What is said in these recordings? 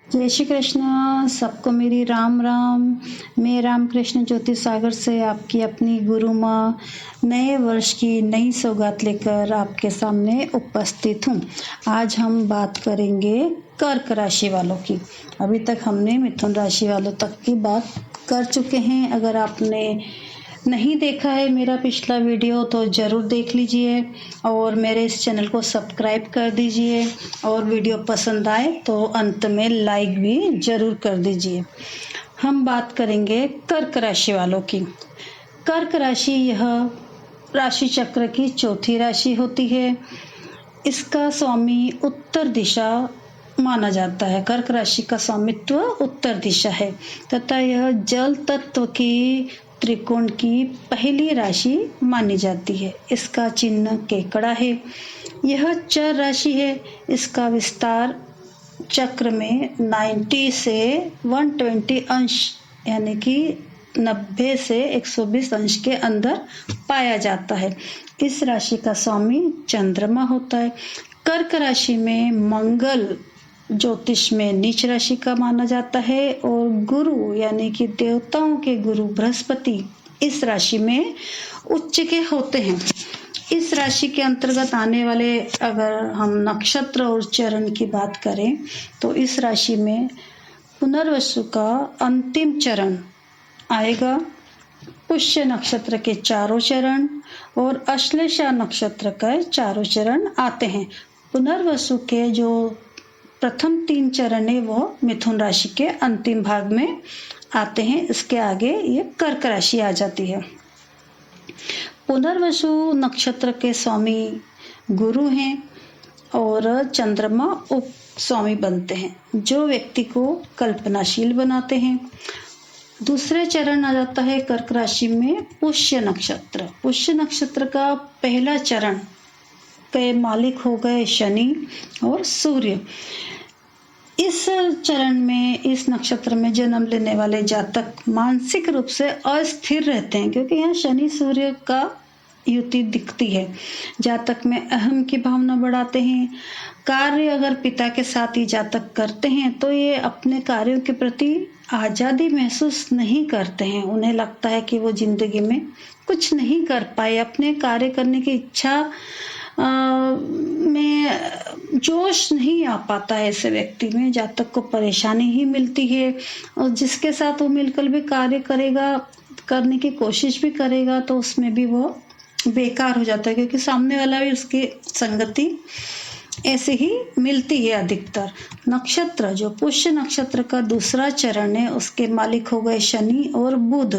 जय श्री कृष्ण। सबको मेरी राम राम। मैं रामकृष्ण ज्योति सागर से आपकी अपनी गुरु माँ नए वर्ष की नई सौगात लेकर आपके सामने उपस्थित हूँ। आज हम बात करेंगे कर्क राशि वालों की। अभी तक हमने मिथुन राशि वालों तक की बात कर चुके हैं। अगर आपने नहीं देखा है मेरा पिछला वीडियो तो ज़रूर देख लीजिए और मेरे इस चैनल को सब्सक्राइब कर दीजिए और वीडियो पसंद आए तो अंत में लाइक भी ज़रूर कर दीजिए। हम बात करेंगे कर्क राशि वालों की। कर्क राशि यह राशि चक्र की चौथी राशि होती है। इसका स्वामी उत्तर दिशा माना जाता है। कर्क राशि का स्वामित्व उत्तर दिशा है तथा यह जल तत्व की त्रिकोण की पहली राशि मानी जाती है। इसका चिन्ह केकड़ा है। यह चर राशि है। इसका विस्तार चक्र में 90 से 120 अंश यानी कि 90 से 120 अंश के अंदर पाया जाता है। इस राशि का स्वामी चंद्रमा होता है। कर्क राशि में मंगल ज्योतिष में नीच राशि का माना जाता है और गुरु यानी कि देवताओं के गुरु बृहस्पति इस राशि में उच्च के होते हैं। इस राशि के अंतर्गत आने वाले अगर हम नक्षत्र और चरण की बात करें तो इस राशि में पुनर्वसु का अंतिम चरण आएगा। पुष्य नक्षत्र के चारों चरण और अश्लेषा नक्षत्र के चारों चरण आते हैं। पुनर्वसु के जो प्रथम 3 चरण है वो मिथुन राशि के अंतिम भाग में आते हैं। इसके आगे ये कर्क राशि आ जाती है। पुनर्वसु नक्षत्र के स्वामी गुरु हैं और चंद्रमा उप स्वामी बनते हैं जो व्यक्ति को कल्पनाशील बनाते हैं। दूसरे चरण आ जाता है कर्क राशि में पुष्य नक्षत्र। पुष्य नक्षत्र का पहला चरण के मालिक हो गए शनि और सूर्य। इस चरण में इस नक्षत्र में जन्म लेने वाले जातक मानसिक रूप से अस्थिर रहते हैं क्योंकि यहाँ शनि सूर्य का युति दिखती है। जातक में अहम की भावना बढ़ाते हैं। कार्य अगर पिता के साथ ही जातक करते हैं तो ये अपने कार्यों के प्रति आज़ादी महसूस नहीं करते हैं। उन्हें लगता है कि वो जिंदगी में कुछ नहीं कर पाए। अपने कार्य करने की इच्छा में जोश नहीं आ पाता है। ऐसे व्यक्ति में जातक को परेशानी ही मिलती है और जिसके साथ वो मिलकर भी कार्य करेगा, करने की कोशिश भी करेगा तो उसमें भी वो बेकार हो जाता है क्योंकि सामने वाला भी उसकी संगति ऐसे ही मिलती है अधिकतर। नक्षत्र जो पुष्य नक्षत्र का दूसरा चरण है उसके मालिक हो गए शनि और बुध।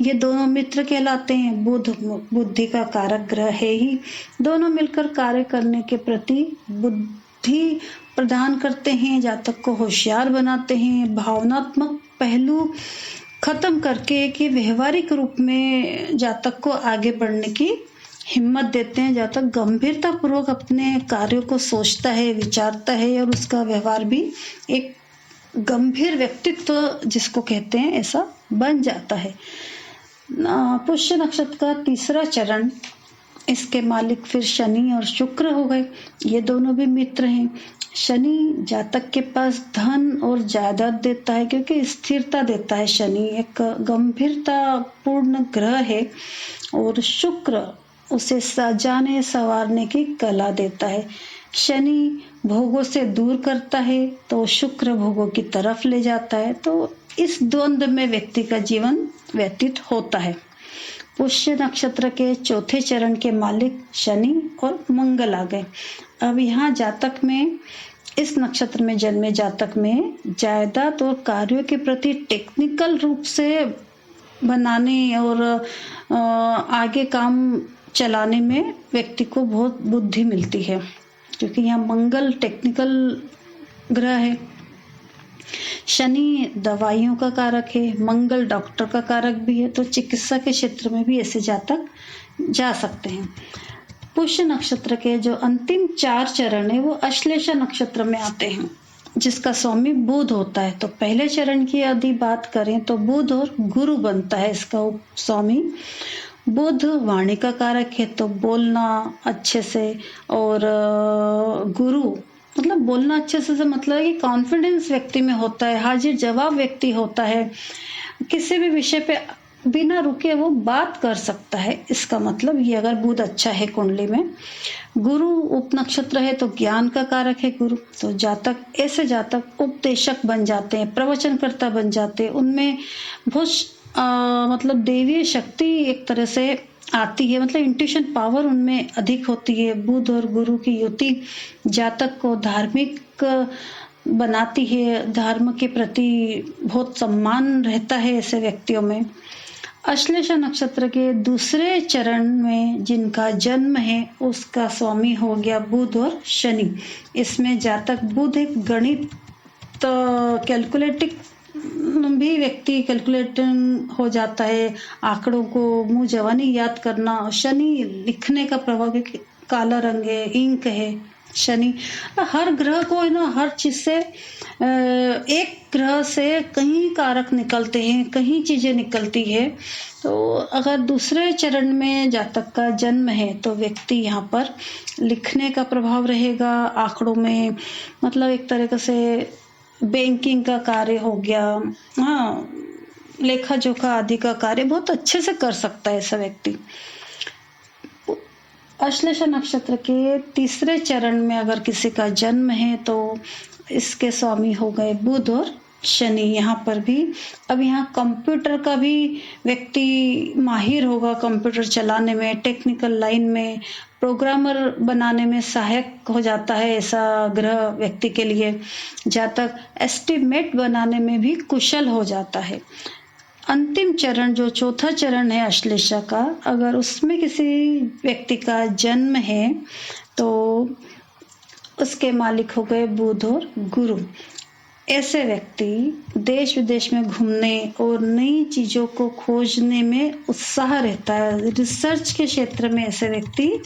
ये दोनों मित्र कहलाते हैं। बुध बुद्धि का कारक ग्रह है ही। दोनों मिलकर कार्य करने के प्रति बुद्धि प्रदान करते हैं। जातक को होशियार बनाते हैं। भावनात्मक पहलू खत्म करके कि व्यवहारिक रूप में जातक को आगे बढ़ने की हिम्मत देते हैं। जातक गंभीरता पूर्वक अपने कार्यों को सोचता है, विचारता है और उसका व्यवहार भी एक गंभीर व्यक्तित्व जिसको कहते हैं ऐसा बन जाता है। पुष्य नक्षत्र का तीसरा चरण इसके मालिक फिर शनि और शुक्र हो गए। ये दोनों भी मित्र हैं। शनि जातक के पास धन और जायदाद देता है क्योंकि स्थिरता देता है। शनि एक गंभीरता पूर्ण ग्रह है और शुक्र उसे सजाने संवारने की कला देता है। शनि भोगों से दूर करता है तो शुक्र भोगों की तरफ ले जाता है। तो इस द्वंद्व में व्यक्ति का जीवन व्यतीत होता है। पुष्य नक्षत्र के चौथे चरण के मालिक शनि और मंगल आ गए। अब यहाँ जातक में इस नक्षत्र में जन्मे जातक में जायदाद और कार्यों के प्रति टेक्निकल रूप से बनाने और आगे काम चलाने में व्यक्ति को बहुत बुद्धि मिलती है क्योंकि यहाँ मंगल टेक्निकल ग्रह है। शनि दवाइयों का कारक है। मंगल डॉक्टर का कारक भी है तो चिकित्सा के क्षेत्र में भी ऐसे जातक जा सकते हैं। पुष्य नक्षत्र के जो अंतिम 4 चरण है वो अश्लेषा नक्षत्र में आते हैं जिसका स्वामी बुध होता है। तो पहले चरण की यदि बात करें तो बुध और गुरु बनता है इसका स्वामी। बुध वाणी का कारक है तो बोलना अच्छे से और गुरु मतलब बोलना अच्छे से मतलब है कि कॉन्फिडेंस व्यक्ति में होता है, हाजिर जवाब व्यक्ति होता है, किसी भी विषय पे बिना रुके वो बात कर सकता है। इसका मतलब ये अगर बुध अच्छा है कुंडली में, गुरु उपनक्षत्र है तो ज्ञान का कारक है गुरु, तो जातक उपदेशक बन जाते हैं, प्रवचनकर्ता बन जाते हैं, उनमें बहुत मतलब देवीय शक्ति एक तरह से आती है, मतलब इंट्यूशन पावर उनमें अधिक होती है। बुध और गुरु की युति जातक को धार्मिक बनाती है, धर्म के प्रति बहुत सम्मान रहता है ऐसे व्यक्तियों में। अश्लेषा नक्षत्र के दूसरे चरण में जिनका जन्म है उसका स्वामी हो गया बुध और शनि। इसमें जातक बुध एक गणित कैलकुलेटिव भी व्यक्ति कैलकुलेटिंग हो जाता है, आंकड़ों को मुंह जवानी याद करना। शनि लिखने का प्रभाव, काला रंग है, इंक है शनि। हर ग्रह को है ना, हर चीज से एक ग्रह से कहीं कारक निकलते हैं, कहीं चीजें निकलती है। तो अगर दूसरे चरण में जातक का जन्म है तो व्यक्ति यहाँ पर लिखने का प्रभाव रहेगा, आंकड़ों में, मतलब एक तरीके से बैंकिंग का कार्य हो गया, हाँ, लेखा जोखा आदि का कार्य बहुत अच्छे से कर सकता है ऐसा व्यक्ति। अश्लेषा नक्षत्र के तीसरे चरण में अगर किसी का जन्म है तो इसके स्वामी हो गए बुध और शनि। यहाँ पर भी अब यहाँ कंप्यूटर का भी व्यक्ति माहिर होगा, कंप्यूटर चलाने में, टेक्निकल लाइन में, प्रोग्रामर बनाने में सहायक हो जाता है ऐसा ग्रह व्यक्ति के लिए। जातक एस्टिमेट बनाने में भी कुशल हो जाता है। अंतिम चरण जो चौथा चरण है अश्लेषा का, अगर उसमें किसी व्यक्ति का जन्म है तो उसके मालिक हो गए बुध और गुरु। ऐसे व्यक्ति देश विदेश में घूमने और नई चीजों को खोजने में उत्साह रहता है, रिसर्च के क्षेत्र में ऐसे व्यक्ति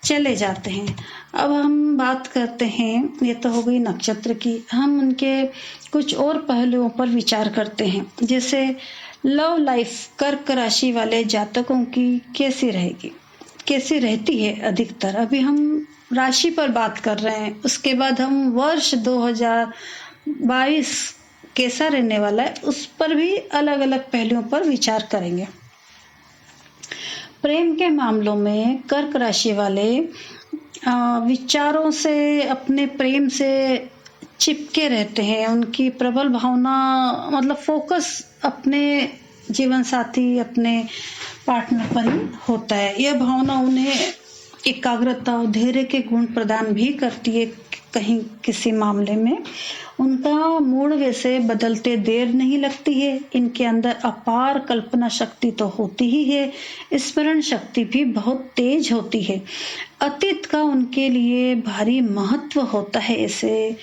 चले जाते हैं। अब हम बात करते हैं, ये तो हो गई नक्षत्र की, हम उनके कुछ और पहलुओं पर विचार करते हैं। जैसे लव लाइफ कर्क राशि वाले जातकों की कैसी रहेगी, कैसी रहती है अधिकतर। अभी हम राशि पर बात कर रहे हैं, उसके बाद हम वर्ष 2022 कैसा रहने वाला है उस पर भी अलग अलग पहलुओं पर विचार करेंगे। प्रेम के मामलों में कर्क राशि वाले विचारों से, अपने प्रेम से चिपके रहते हैं। उनकी प्रबल भावना, मतलब फोकस अपने जीवन साथी, अपने पार्टनर पर ही होता है। यह भावना उन्हें एकाग्रता और धैर्य के गुण प्रदान भी करती है। कहीं किसी मामले में उनका मूड वैसे बदलते देर नहीं लगती है। इनके अंदर अपार कल्पना शक्ति तो होती ही है, स्मरण शक्ति भी बहुत तेज होती है। अतीत का उनके लिए भारी महत्व होता है ऐसे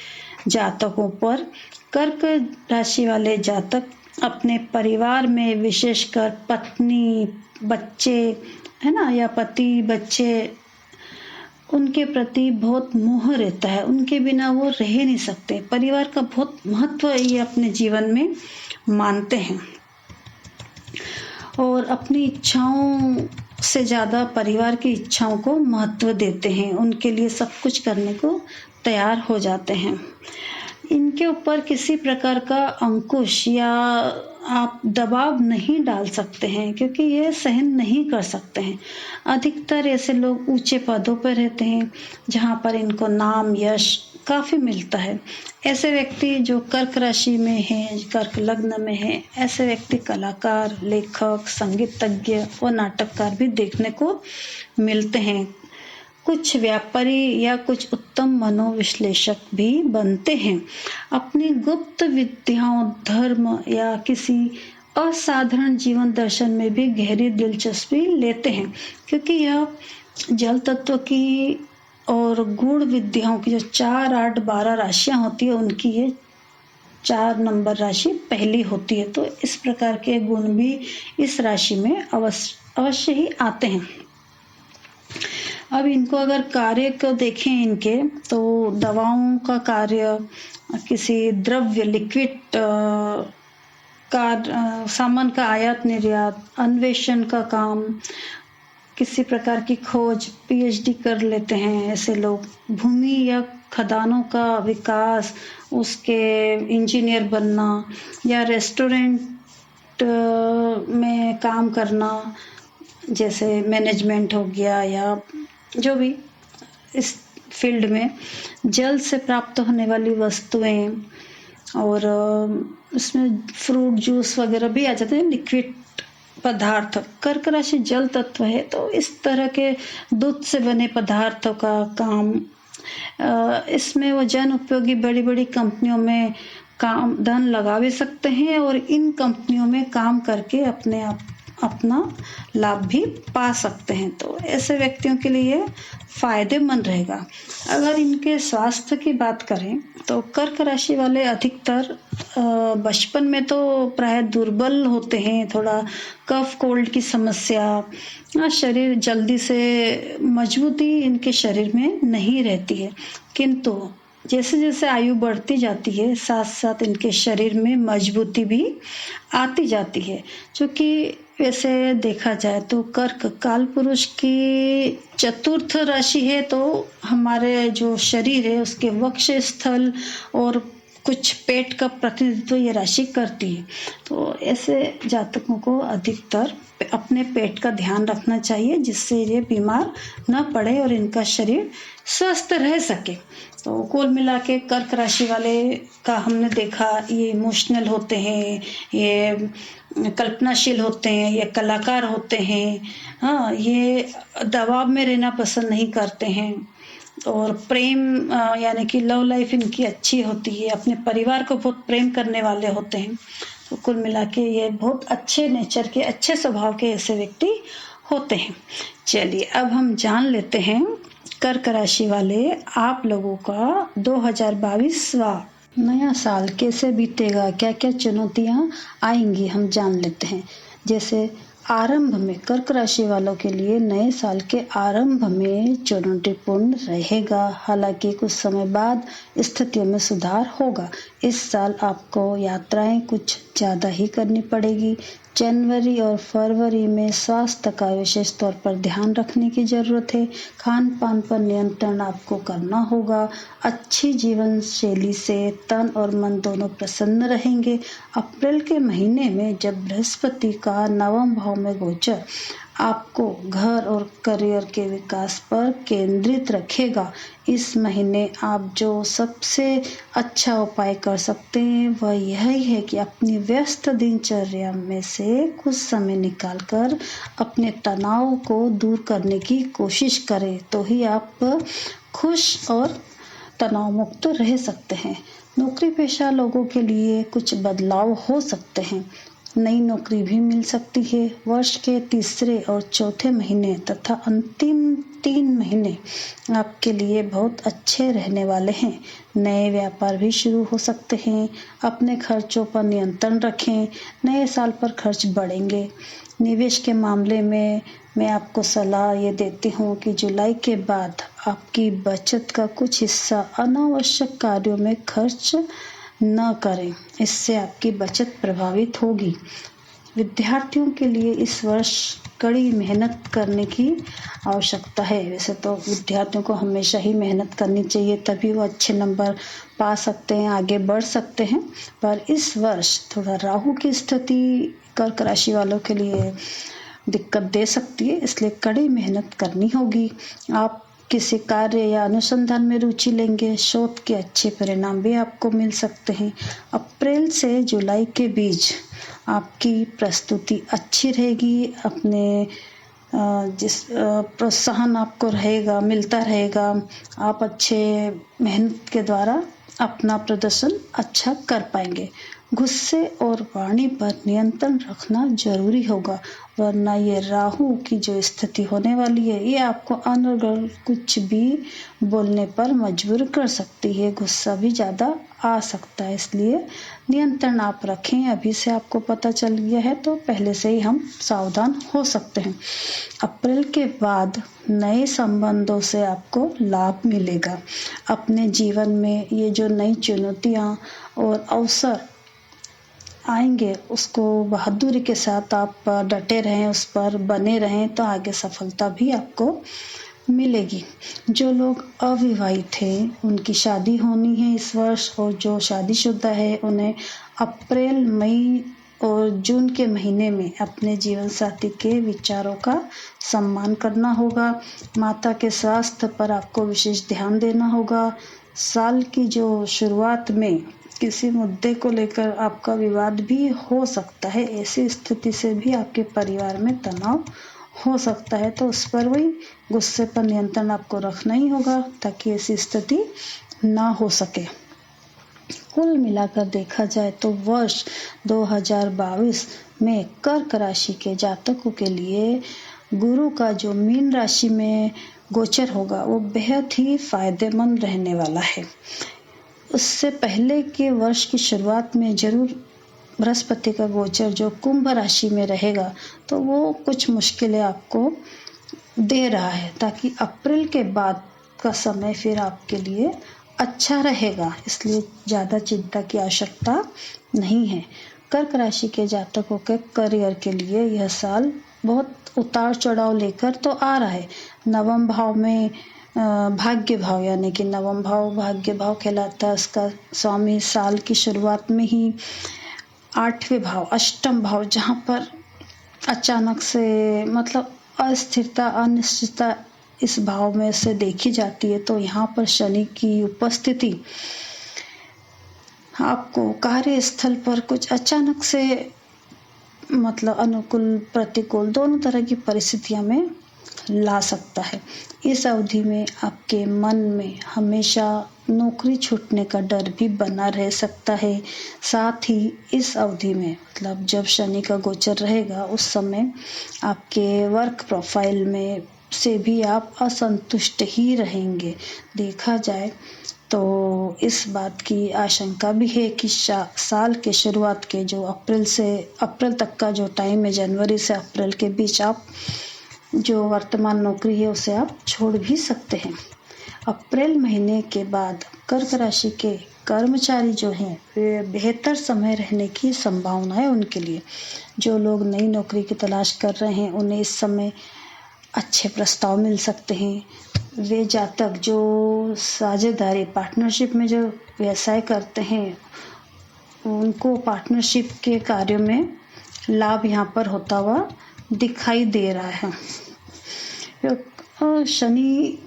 जातकों पर। कर्क राशि वाले जातक अपने परिवार में, विशेषकर पत्नी, बच्चे, है ना, या पति, बच्चे, उनके प्रति बहुत मोह रहता है। उनके बिना वो रह नहीं सकते। परिवार का बहुत महत्व ये अपने जीवन में मानते हैं और अपनी इच्छाओं से ज़्यादा परिवार की इच्छाओं को महत्व देते हैं। उनके लिए सब कुछ करने को तैयार हो जाते हैं। इनके ऊपर किसी प्रकार का अंकुश या आप दबाव नहीं डाल सकते हैं, क्योंकि ये सहन नहीं कर सकते हैं। अधिकतर ऐसे लोग ऊंचे पदों पर रहते हैं जहाँ पर इनको नाम, यश काफ़ी मिलता है। ऐसे व्यक्ति जो कर्क राशि में है, कर्क लग्न में है, ऐसे व्यक्ति कलाकार, लेखक, संगीतज्ञ और नाटककार भी देखने को मिलते हैं। कुछ व्यापारी या कुछ उत्तम मनोविश्लेषक भी बनते हैं। अपनी गुप्त विद्याओं, धर्म या किसी असाधारण जीवन दर्शन में भी गहरी दिलचस्पी लेते हैं, क्योंकि यह जल तत्व की और गूढ़ विद्याओं की जो 4, 8, 12 राशियां होती है, उनकी ये 4 नंबर राशि पहली होती है। तो इस प्रकार के गुण भी इस राशि में अवश्य ही आते हैं। अब इनको अगर कार्य को देखें इनके, तो दवाओं का कार्य, किसी द्रव्य, लिक्विड का सामान का आयात निर्यात, अन्वेषण का काम, किसी प्रकार की खोज, पीएचडी कर लेते हैं ऐसे लोग। भूमि या खदानों का विकास, उसके इंजीनियर बनना या रेस्टोरेंट में काम करना, जैसे मैनेजमेंट हो गया या जो भी इस फील्ड में जल से प्राप्त होने वाली वस्तुएं और इसमें फ्रूट जूस वगैरह भी आ जाते हैं, लिक्विड पदार्थ। कर्क राशि जल तत्व है, तो इस तरह के दूध से बने पदार्थों का काम, इसमें वो जन उपयोगी बड़ी बड़ी कंपनियों में काम धन लगा भी सकते हैं और इन कंपनियों में काम करके अपने आप अपना लाभ भी पा सकते हैं। तो ऐसे व्यक्तियों के लिए फायदेमंद रहेगा। अगर इनके स्वास्थ्य की बात करें तो कर्क राशि वाले अधिकतर बचपन में तो प्राय दुर्बल होते हैं, थोड़ा कफ कोल्ड की समस्या, शरीर जल्दी से मजबूती इनके शरीर में नहीं रहती है, किंतु जैसे जैसे आयु बढ़ती जाती है साथ साथ इनके शरीर में मजबूती भी आती जाती है। क्योंकि वैसे देखा जाए तो कर्क काल पुरुष की चतुर्थ राशि है, तो हमारे जो शरीर है उसके वक्ष स्थल और कुछ पेट का प्रतिनिधित्व ये राशि करती है। तो ऐसे जातकों को अधिकतर अपने पेट का ध्यान रखना चाहिए, जिससे ये बीमार न पड़े और इनका शरीर स्वस्थ रह सके। तो कुल मिला के कर्क राशि वाले का हमने देखा, ये इमोशनल होते हैं, ये कल्पनाशील होते हैं, ये कलाकार होते हैं, हाँ, ये दबाव में रहना पसंद नहीं करते हैं और प्रेम यानी कि लव लाइफ इनकी अच्छी होती है, अपने परिवार को बहुत प्रेम करने वाले होते हैं। तो कुल मिला के ये बहुत अच्छे नेचर के, अच्छे स्वभाव के ऐसे व्यक्ति होते हैं। चलिए अब हम जान लेते हैं कर्क राशि वाले आप लोगों का 2022वां नया साल कैसे बीतेगा, क्या क्या चुनौतियां आएंगी, हम जान लेते हैं। जैसे आरंभ में कर्क राशि वालों के लिए नए साल के आरंभ में चुनौतीपूर्ण रहेगा, हालांकि कुछ समय बाद स्थितियों में सुधार होगा। इस साल आपको यात्राएं कुछ ज़्यादा ही करनी पड़ेगी। जनवरी और फरवरी में स्वास्थ्य का विशेष तौर पर ध्यान रखने की ज़रूरत है। खान पान पर नियंत्रण आपको करना होगा। अच्छी जीवन शैली से तन और मन दोनों प्रसन्न रहेंगे। अप्रैल के महीने में जब बृहस्पति का नवम भाव में गोचर आपको घर और करियर के विकास पर केंद्रित रखेगा। इस महीने आप जो सबसे अच्छा उपाय कर सकते हैं वह यही है कि अपनी व्यस्त दिनचर्या में से कुछ समय निकालकर अपने तनाव को दूर करने की कोशिश करें, तो ही आप खुश और तनाव मुक्त रह सकते हैं। नौकरी पेशा लोगों के लिए कुछ बदलाव हो सकते हैं, नई नौकरी भी मिल सकती है। वर्ष के तीसरे और चौथे महीने तथा अंतिम 3 महीने आपके लिए बहुत अच्छे रहने वाले हैं। नए व्यापार भी शुरू हो सकते हैं। अपने खर्चों पर नियंत्रण रखें, नए साल पर खर्च बढ़ेंगे। निवेश के मामले में मैं आपको सलाह ये देती हूँ कि जुलाई के बाद आपकी बचत का कुछ हिस्सा अनावश्यक कार्यों में खर्च न करें, इससे आपकी बचत प्रभावित होगी। विद्यार्थियों के लिए इस वर्ष कड़ी मेहनत करने की आवश्यकता है। वैसे तो विद्यार्थियों को हमेशा ही मेहनत करनी चाहिए, तभी वो अच्छे नंबर पा सकते हैं, आगे बढ़ सकते हैं। पर इस वर्ष थोड़ा राहु की स्थिति कर्क राशि वालों के लिए दिक्कत दे सकती है, इसलिए कड़ी मेहनत करनी होगी। आप किसी कार्य या अनुसंधान में रुचि लेंगे, शोध के अच्छे परिणाम भी आपको मिल सकते हैं। अप्रैल से जुलाई के बीच आपकी प्रस्तुति अच्छी रहेगी, अपने जिस प्रोत्साहन आपको रहेगा, मिलता रहेगा, आप अच्छे मेहनत के द्वारा अपना प्रदर्शन अच्छा कर पाएंगे। गुस्से और वाणी पर नियंत्रण रखना जरूरी होगा, वरना ये राहु की जो स्थिति होने वाली है ये आपको अनर्गल कुछ भी बोलने पर मजबूर कर सकती है। गुस्सा भी ज़्यादा आ सकता है, इसलिए नियंत्रण आप रखें। अभी से आपको पता चल गया है तो पहले से ही हम सावधान हो सकते हैं। अप्रैल के बाद नए संबंधों से आपको लाभ मिलेगा। अपने जीवन में ये जो नई चुनौतियाँ और अवसर आएंगे उसको बहादुरी के साथ आप डटे रहें, उस पर बने रहें, तो आगे सफलता भी आपको मिलेगी। जो लोग अविवाहित हैं उनकी शादी होनी है इस वर्ष, और जो शादीशुदा है उन्हें अप्रैल, मई और जून के महीने में अपने जीवन साथी के विचारों का सम्मान करना होगा। माता के स्वास्थ्य पर आपको विशेष ध्यान देना होगा। साल की जो शुरुआत में किसी मुद्दे को लेकर आपका विवाद भी हो सकता है। ऐसी स्थिति से भी आपके परिवार में तनाव हो सकता है, तो उस पर भी गुस्से पर नियंत्रण आपको रखना ही होगा ताकि ऐसी स्थिति ना हो सके। कुल मिलाकर देखा जाए तो वर्ष 2022 में कर्क राशि के जातकों के लिए गुरु का जो मीन राशि में गोचर होगा वो बेहद ही फायदेमंद रहने वाला है। उससे पहले के वर्ष की शुरुआत में जरूर बृहस्पति का गोचर जो कुंभ राशि में रहेगा तो वो कुछ मुश्किलें आपको दे रहा है, ताकि अप्रैल के बाद का समय फिर आपके लिए अच्छा रहेगा, इसलिए ज़्यादा चिंता की आवश्यकता नहीं है। कर्क राशि के जातकों के करियर के लिए यह साल बहुत उतार चढ़ाव लेकर तो आ रहा है। नवम भाव में भाग्य भाव, यानी कि नवम भाव भाग्य भाव कहलाता है। उसका स्वामी साल की शुरुआत में ही 8वें भाव अष्टम भाव, जहाँ पर अचानक से मतलब अस्थिरता, अनिश्चितता इस भाव में से देखी जाती है, तो यहाँ पर शनि की उपस्थिति आपको कार्यस्थल पर कुछ अचानक से मतलब अनुकूल प्रतिकूल दोनों तरह की परिस्थितियां में ला सकता है। इस अवधि में आपके मन में हमेशा नौकरी छूटने का डर भी बना रह सकता है। साथ ही इस अवधि में मतलब जब शनि का गोचर रहेगा उस समय आपके वर्क प्रोफाइल में से भी आप असंतुष्ट ही रहेंगे। देखा जाए तो इस बात की आशंका भी है कि साल के शुरुआत के जो अप्रैल तक का जो टाइम है, जनवरी से अप्रैल के बीच आप जो वर्तमान नौकरी है उसे आप छोड़ भी सकते हैं। अप्रैल महीने के बाद कर्क राशि के कर्मचारी जो हैं वे बेहतर समय रहने की संभावना है उनके लिए। जो लोग नई नौकरी की तलाश कर रहे हैं उन्हें इस समय अच्छे प्रस्ताव मिल सकते हैं। वे जातक जो साझेदारी पार्टनरशिप में जो व्यवसाय करते हैं उनको पार्टनरशिप के कार्यों में लाभ यहाँ पर होता हुआ दिखाई दे रहा है। शनि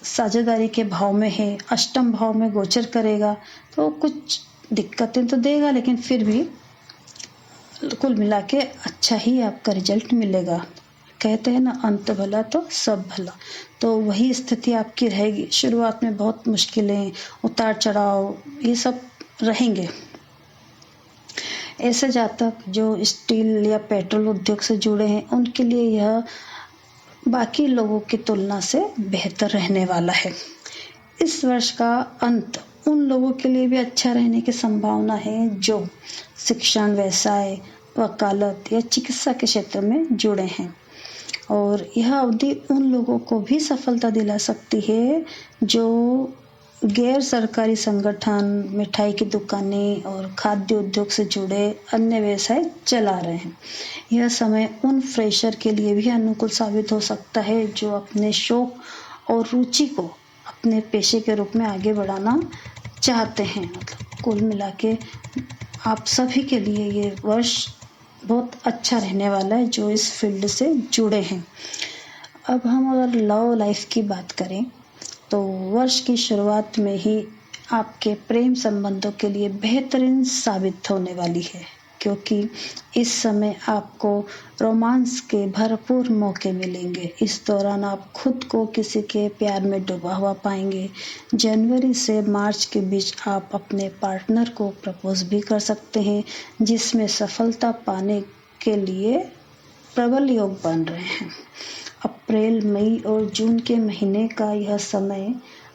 साझेदारी के भाव में है, अष्टम भाव में गोचर करेगा तो कुछ दिक्कतें तो देगा, लेकिन फिर भी कुल मिला के अच्छा ही आपका रिजल्ट मिलेगा। कहते हैं ना, अंत भला तो सब भला, तो वही स्थिति आपकी रहेगी। शुरुआत में बहुत मुश्किलें, उतार चढ़ाव ये सब रहेंगे। ऐसे जातक जो स्टील या पेट्रोल उद्योग से जुड़े हैं उनके लिए यह बाकी लोगों की तुलना से बेहतर रहने वाला है। इस वर्ष का अंत उन लोगों के लिए भी अच्छा रहने की संभावना है जो शिक्षण, व्यवसाय, वकालत या चिकित्सा के क्षेत्र में जुड़े हैं, और यह अवधि उन लोगों को भी सफलता दिला सकती है जो गैर सरकारी संगठन, मिठाई की दुकानें और खाद्य उद्योग से जुड़े अन्य व्यवसाय चला रहे हैं। यह समय उन फ्रेशर के लिए भी अनुकूल साबित हो सकता है जो अपने शौक और रुचि को अपने पेशे के रूप में आगे बढ़ाना चाहते हैं। मतलब कुल मिला के आप सभी के लिए ये वर्ष बहुत अच्छा रहने वाला है जो इस फील्ड से जुड़े हैं। अब हम अगर लव लाइफ की बात करें तो वर्ष की शुरुआत में ही आपके प्रेम संबंधों के लिए बेहतरीन साबित होने वाली है, क्योंकि इस समय आपको रोमांस के भरपूर मौके मिलेंगे। इस दौरान आप खुद को किसी के प्यार में डूबा हुआ पाएंगे। जनवरी से मार्च के बीच आप अपने पार्टनर को प्रपोज भी कर सकते हैं, जिसमें सफलता पाने के लिए प्रबल योग बन रहे हैं। अप्रैल, मई और जून के महीने का यह समय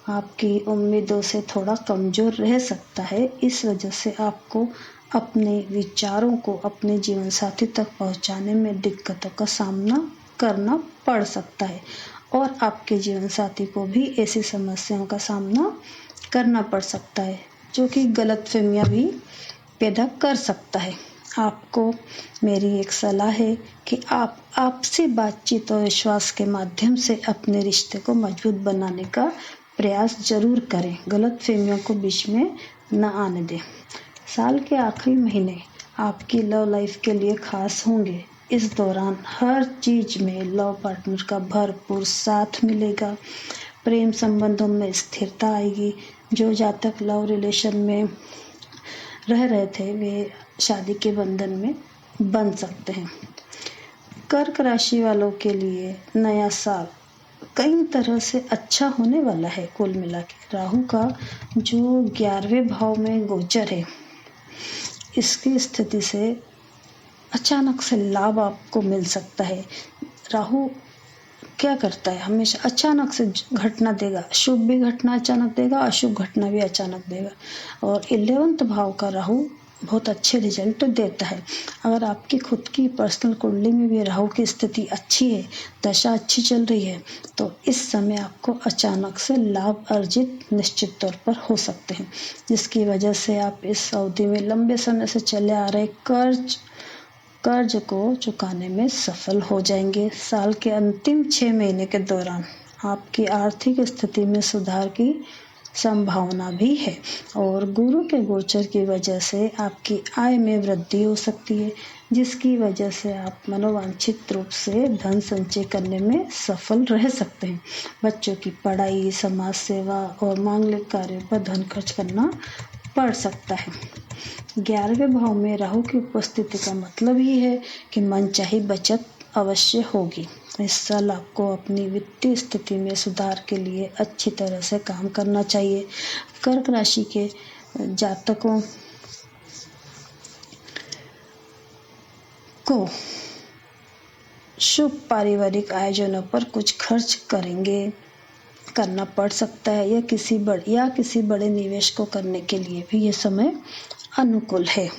आपकी उम्मीदों से थोड़ा कमज़ोर रह सकता है। इस वजह से आपको अपने विचारों को अपने जीवन साथी तक पहुंचाने में दिक्कतों का सामना करना पड़ सकता है, और आपके जीवन साथी को भी ऐसी समस्याओं का सामना करना पड़ सकता है जो कि गलतफहमियां भी पैदा कर सकता है। आपको मेरी एक सलाह है कि आप आपसी बातचीत और विश्वास के माध्यम से अपने रिश्ते को मजबूत बनाने का प्रयास जरूर करें। गलतफहमियों को बीच में न आने दें। साल के आखिरी महीने आपकी लव लाइफ के लिए खास होंगे। इस दौरान हर चीज में लव पार्टनर का भरपूर साथ मिलेगा। प्रेम संबंधों में स्थिरता आएगी। जो जातक लव रिलेशन में रह रहे थे वे शादी के बंधन में बंध सकते हैं। कर्क राशि वालों के लिए नया साल कई तरह से अच्छा होने वाला है। कुल मिला के राहु का जो 11वें भाव में गोचर है, इसकी स्थिति से अचानक से लाभ आपको मिल सकता है। राहु क्या करता है, हमेशा अचानक से घटना देगा। शुभ भी घटना अचानक देगा, अशुभ घटना भी अचानक देगा। और 11वें भाव का राहु बहुत अच्छे रिजल्ट देता है। अगर आपकी खुद की पर्सनल कुंडली में भी राहु की स्थिति अच्छी है, दशा अच्छी चल रही है, तो इस समय आपको अचानक से लाभ अर्जित निश्चित तौर पर हो सकते हैं, जिसकी वजह से आप इस अवधि में लंबे समय से चले आ रहे कर्ज को चुकाने में सफल हो जाएंगे। साल के अंतिम 6 महीने के दौरान आपकी आर्थिक स्थिति में सुधार की संभावना भी है और गुरु के गोचर की वजह से आपकी आय में वृद्धि हो सकती है, जिसकी वजह से आप मनोवांछित रूप से धन संचय करने में सफल रह सकते हैं। बच्चों की पढ़ाई, समाज सेवा और मांगलिक कार्यों पर धन खर्च करना पड़ सकता है। 11वें भाव में राहु की उपस्थिति का मतलब ही है कि मनचाही बचत अवश्य होगी। इस साल आपको अपनी वित्तीय स्थिति में सुधार के लिए अच्छी तरह से काम करना चाहिए। कर्क राशि के जातकों को शुभ पारिवारिक आयोजनों पर कुछ खर्च करना पड़ सकता है, या किसी बड़े निवेश को करने के लिए भी ये समय अनुकूल है।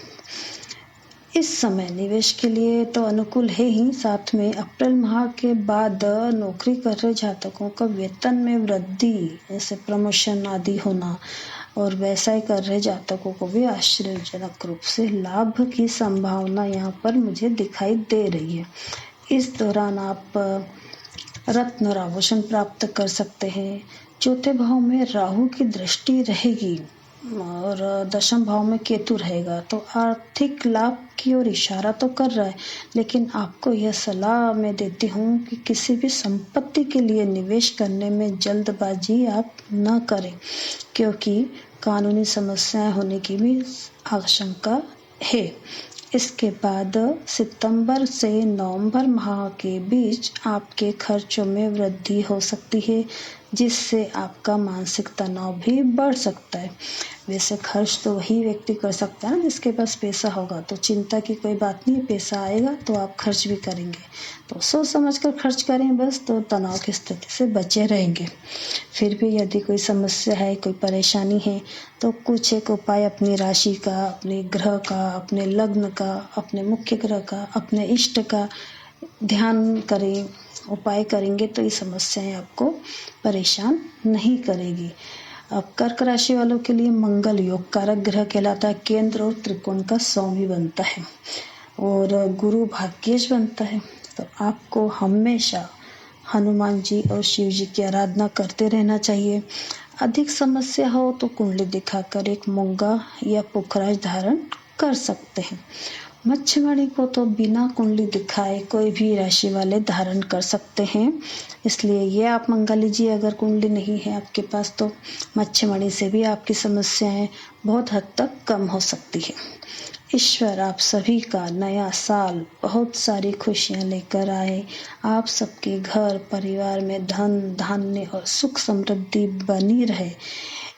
इस समय निवेश के लिए तो अनुकूल है ही, साथ में अप्रैल माह के बाद नौकरी कर रहे जातकों का वेतन में वृद्धि, जैसे प्रमोशन आदि होना, और व्यवसाय कर रहे जातकों को भी आश्चर्यजनक रूप से लाभ की संभावना यहाँ पर मुझे दिखाई दे रही है। इस दौरान आप रत्न और आभूषण प्राप्त कर सकते हैं। चौथे भाव में राहु की दृष्टि रहेगी और 10वें भाव में केतु रहेगा, तो आर्थिक लाभ की ओर इशारा तो कर रहा है, लेकिन आपको यह सलाह मैं देती हूँ कि किसी भी संपत्ति के लिए निवेश करने में जल्दबाजी आप न करें, क्योंकि कानूनी समस्याएं होने की भी आशंका है। इसके बाद सितंबर से नवंबर माह के बीच आपके खर्चों में वृद्धि हो सकती है, जिससे आपका मानसिक तनाव भी बढ़ सकता है। वैसे खर्च तो वही व्यक्ति कर सकता है ना जिसके पास पैसा होगा, तो चिंता की कोई बात नहीं, पैसा आएगा तो आप खर्च भी करेंगे। तो सोच समझ कर खर्च करें बस, तो तनाव की स्थिति से बचे रहेंगे। फिर भी यदि कोई समस्या है, कोई परेशानी है, तो कुछ एक उपाय अपनी राशि का, अपने ग्रह का, अपने लग्न का, अपने मुख्य ग्रह का, अपने इष्ट का ध्यान करें, उपाय करेंगे तो ये समस्याएं आपको परेशान नहीं करेगी। अब कर्क राशि वालों के लिए मंगल योग कारक ग्रह कहलाता है। केंद्र और त्रिकोण का स्वामी बनता है और गुरु भाग्येश बनता है। तो आपको हमेशा हनुमान जी और शिव जी की आराधना करते रहना चाहिए। अधिक समस्या हो तो कुंडली दिखाकर एक मूंगा या पुखराज धारण कर सकते हैं। मच्छीमणि को तो बिना कुंडली दिखाए कोई भी राशि वाले धारण कर सकते हैं, इसलिए ये आप मंगा लीजिए। अगर कुंडली नहीं है आपके पास तो मच्छीमणि से भी आपकी समस्याएं बहुत हद तक कम हो सकती है। ईश्वर आप सभी का नया साल बहुत सारी खुशियां लेकर आए। आप सबके घर परिवार में धन धान्य और सुख समृद्धि बनी रहे,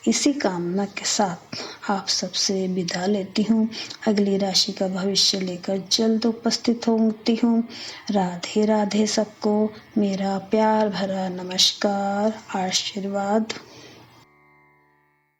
इसी कामना के साथ आप सबसे विदा लेती हूँ। अगली राशि का भविष्य लेकर जल्द उपस्थित होती हूँ। राधे राधे सबको मेरा प्यार भरा नमस्कार, आशीर्वाद।